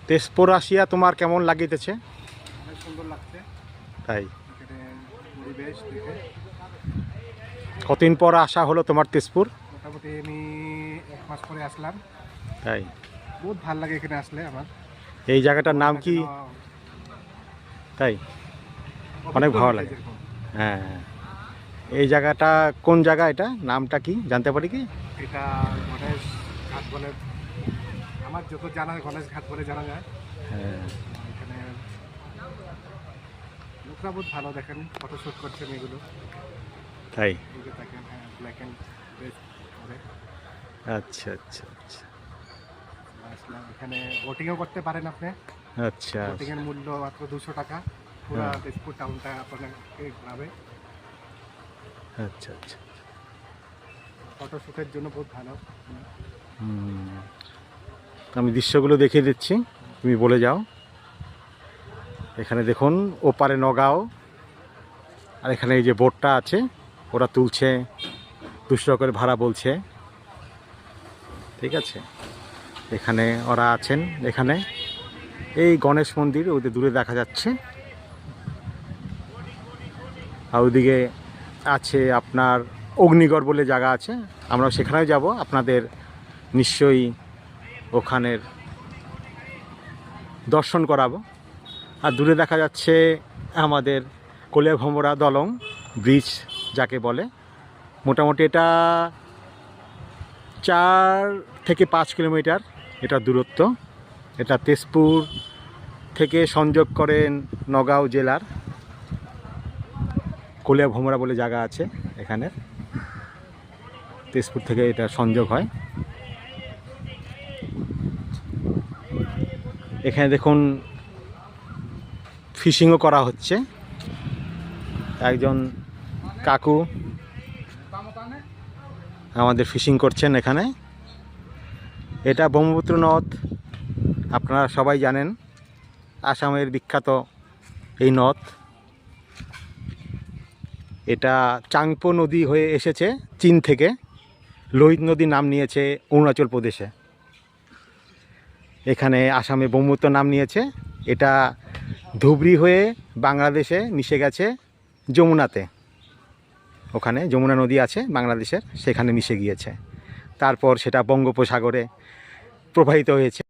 তেজপুর আসিয়া তোমার কেমন লাগিতেছে? অনেক সুন্দর লাগছে। তাই এখানে পরিবেশ দেখে কতদিন পর আসা হলো তোমার তেজপুর? মোটামুটি আমি 1 মাস পরে আসলাম। তাই বহুত ভালো লাগে এখানে আসলে আমার। এই জায়গাটার নাম মনটা কি? যেন তাই অনেক পবিত্র ভালো হয়ে যায় লাগে। যেরকম। হ্যাঁ হ্যাঁ। এই জায়গাটা কোন জায়গা, এটা নামটা কি জানতে পারি কি? এটা গণেশ ঘাট বলে, আমার যত জানা গণেশ ঘাট বলে জানা যায়। হ্যাঁ এখানে লোকরা বহুত ভালো, দেখেন ফটোশ্যুট করছেন এগুলো। তাই এই যে দেখেন, হ্যাঁ, ব্ল্যাক অ্যান্ড রেড করে আচ্ছা আচ্ছা আচ্ছা আসলাম। এখানে বোটিংও করতে পারেন আপনি। আচ্ছা বোটিংয়ের মূল্য মাত্র 200 টাকা। পুরো হ্যাঁ। তেজপুর টাউনটা আপনাকে ঘোরাবে। আচ্ছা আচ্ছা। ফটোশ্যুটের জন্য বহুত ভালো। হুম, আমি দৃশ্যগুলো দেখিয়ে দিচ্ছি, তুমি বলে যাও। এখানে দেখুন ওপারে নগাঁও, আর এখানে এই যে বোটটা আছে ওরা তুলছে, 200 করে ভাড়া বলছে। ঠিক আছে, এখানে ওরা আছেন। এখানে এই গণেশ মন্দির ওদের দূরে দেখা যাচ্ছে, আর ওদিকে আছে আপনার অগ্নিগড় বলে জায়গা আছে, আমরা সেখানেও যাব, আপনাদের নিশ্চয়ই ওখানের দর্শন করাবো। আর দূরে দেখা যাচ্ছে আমাদের কলিয়াভোমরা দলং ব্রিজ যাকে বলে। মোটামুটি এটা 4 থেকে 5 কিলোমিটার এটা দূরত্ব। এটা তেজপুর থেকে সংযোগ করেন নগাঁও জেলার কলিয়াভোমরা বলে জায়গা আছে এখানে, তেজপুর থেকে এটা সংযোগ হয়। এখানে দেখুন ফিশিংও করা হচ্ছে, একজন কাকু আমাদের ফিশিং করছেন এখানে। এটা ব্রহ্মপুত্র নদ, আপনারা সবাই জানেন, আসামের বিখ্যাত এই নদ। এটা চাংপো নদী হয়ে এসেছে চীন থেকে, লোহিত নদী নাম নিয়েছে অরুণাচল প্রদেশে, এখানে আসামে ব্রহ্মপুত্র নাম নিয়েছে। এটা ধুবড়ি হয়ে বাংলাদেশে মিশে গেছে যমুনাতে, ওখানে যমুনা নদী আছে বাংলাদেশের, সেখানে মিশে গিয়েছে। তারপর সেটা বঙ্গোপসাগরে প্রবাহিত হয়েছে।